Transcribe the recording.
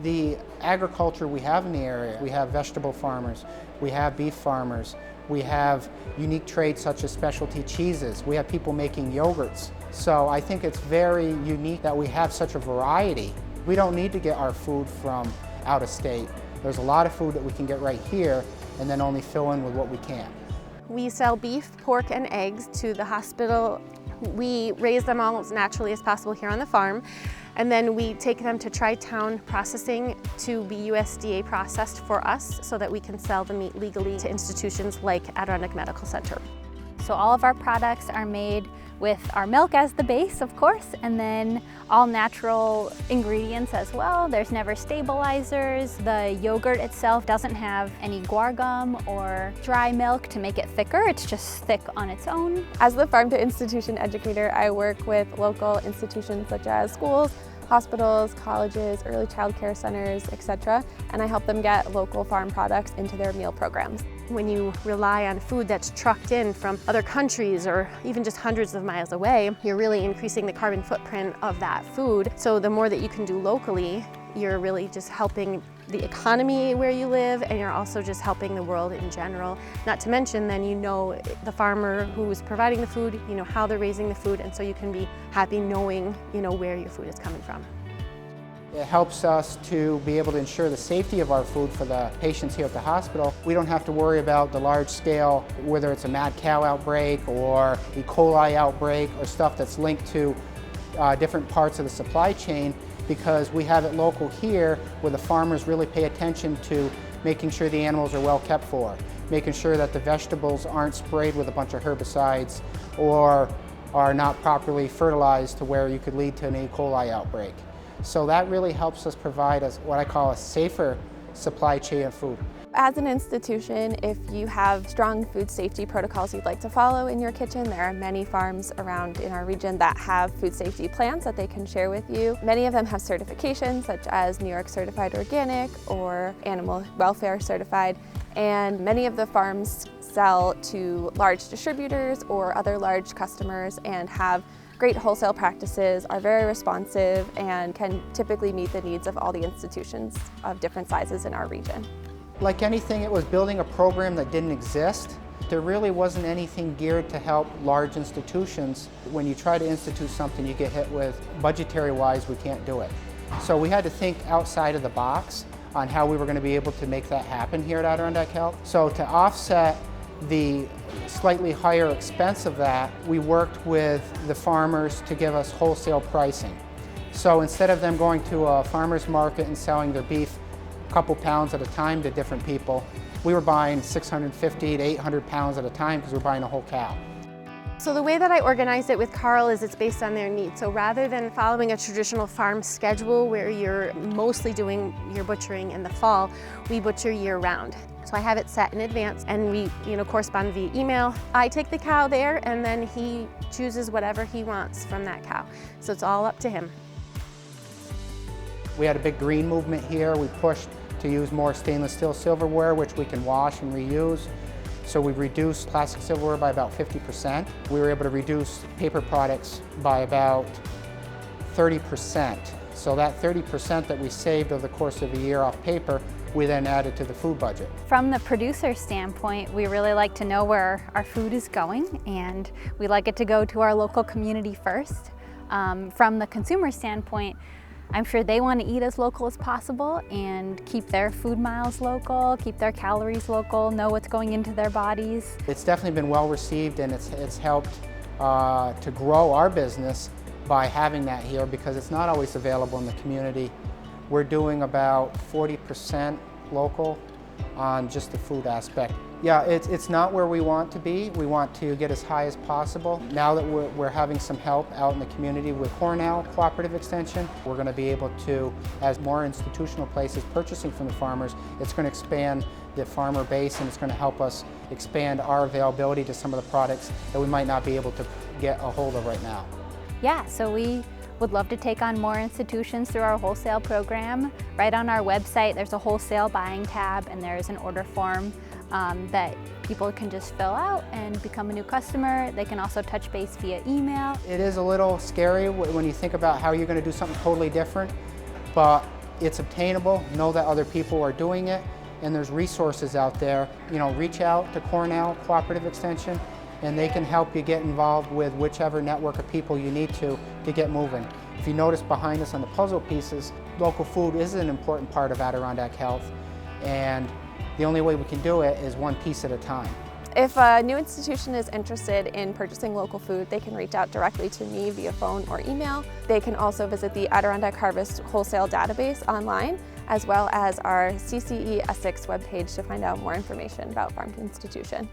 The agriculture we have in the area, we have vegetable farmers, we have beef farmers, we have unique trades such as specialty cheeses, we have people making yogurts. So I think it's very unique that we have such a variety. We don't need to get our food from out of state. There's a lot of food that we can get right here and then only fill in with what we can. We sell beef, pork, and eggs to the hospital. We raise them all as naturally as possible here on the farm, and then we take them to Tri-Town Processing to be USDA processed for us so that we can sell the meat legally to institutions like Adirondack Medical Center. So all of our products are made with our milk as the base, of course, and then all natural ingredients as well. There's never stabilizers. The yogurt itself doesn't have any guar gum or dry milk to make it thicker. It's just thick on its own. As the farm to institution educator, I work with local institutions such as schools, hospitals, colleges, early child care centers, etc., and I help them get local farm products into their meal programs. When you rely on food that's trucked in from other countries or even just hundreds of miles away, you're really increasing the carbon footprint of that food. So the more that you can do locally, you're really just helping the economy where you live, and you're also just helping the world in general. Not to mention then you know the farmer who is providing the food, you know how they're raising the food, and so you can be happy knowing where your food is coming from. It helps us to be able to ensure the safety of our food for the patients here at the hospital. We don't have to worry about the large scale, whether it's a mad cow outbreak or E. coli outbreak or stuff that's linked to different parts of the supply chain, because we have it local here where the farmers really pay attention to making sure the animals are well kept for, making sure that the vegetables aren't sprayed with a bunch of herbicides or are not properly fertilized to where you could lead to an E. coli outbreak. So that really helps us provide us what I call a safer supply chain of food. As an institution, if you have strong food safety protocols you'd like to follow in your kitchen, there are many farms around in our region that have food safety plans that they can share with you. Many of them have certifications such as New York Certified Organic or Animal Welfare Certified, and many of the farms sell to large distributors or other large customers and have great wholesale practices, are very responsive, and can typically meet the needs of all the institutions of different sizes in our region. Like anything, it was building a program that didn't exist. There really wasn't anything geared to help large institutions. When you try to institute something, you get hit with, budgetary-wise, we can't do it. So we had to think outside of the box on how we were going to be able to make that happen here at Adirondack Health. So to offset the slightly higher expense of that, we worked with the farmers to give us wholesale pricing. So instead of them going to a farmer's market and selling their beef a couple pounds at a time to different people, we were buying 650 to 800 pounds at a time because we're buying a whole cow. So the way that I organized it with Carl is it's based on their needs. So rather than following a traditional farm schedule where you're mostly doing your butchering in the fall, we butcher year round. So I have it set in advance and we correspond via email. I take the cow there and then he chooses whatever he wants from that cow. So it's all up to him. We had a big green movement here. We pushed to use more stainless steel silverware, which we can wash and reuse. So we reduced plastic silverware by about 50%. We were able to reduce paper products by about 30%. So that 30% that we saved over the course of a year off paper, we then added to the food budget. From the producer standpoint, we really like to know where our food is going, and we like it to go to our local community first. From the consumer standpoint, I'm sure they want to eat as local as possible and keep their food miles local, keep their calories local, know what's going into their bodies. It's definitely been well received, and it's helped to grow our business by having that here, because it's not always available in the community. We're doing about 40% local on just the food aspect. Yeah, it's not where we want to be. We want to get as high as possible. Now that we're having some help out in the community with Cornell Cooperative Extension, we're going to be able to, as more institutional places purchasing from the farmers, it's going to expand the farmer base, and it's going to help us expand our availability to some of the products that we might not be able to get a hold of right now. Yeah, so we would love to take on more institutions through our wholesale program. Right on our website, there's a wholesale buying tab, and there's an order form that people can just fill out and become a new customer. They can also touch base via email. It is a little scary when you think about how you're going to do something totally different, but it's obtainable, know that other people are doing it, and there's resources out there. You know, reach out to Cornell Cooperative Extension and they can help you get involved with whichever network of people you need to get moving. If you notice behind us on the puzzle pieces, local food is an important part of Adirondack Health, and the only way we can do it is one piece at a time. If a new institution is interested in purchasing local food, they can reach out directly to me via phone or email. They can also visit the Adirondack Harvest Wholesale database online, as well as our CCE Essex webpage to find out more information about Farm to Institution.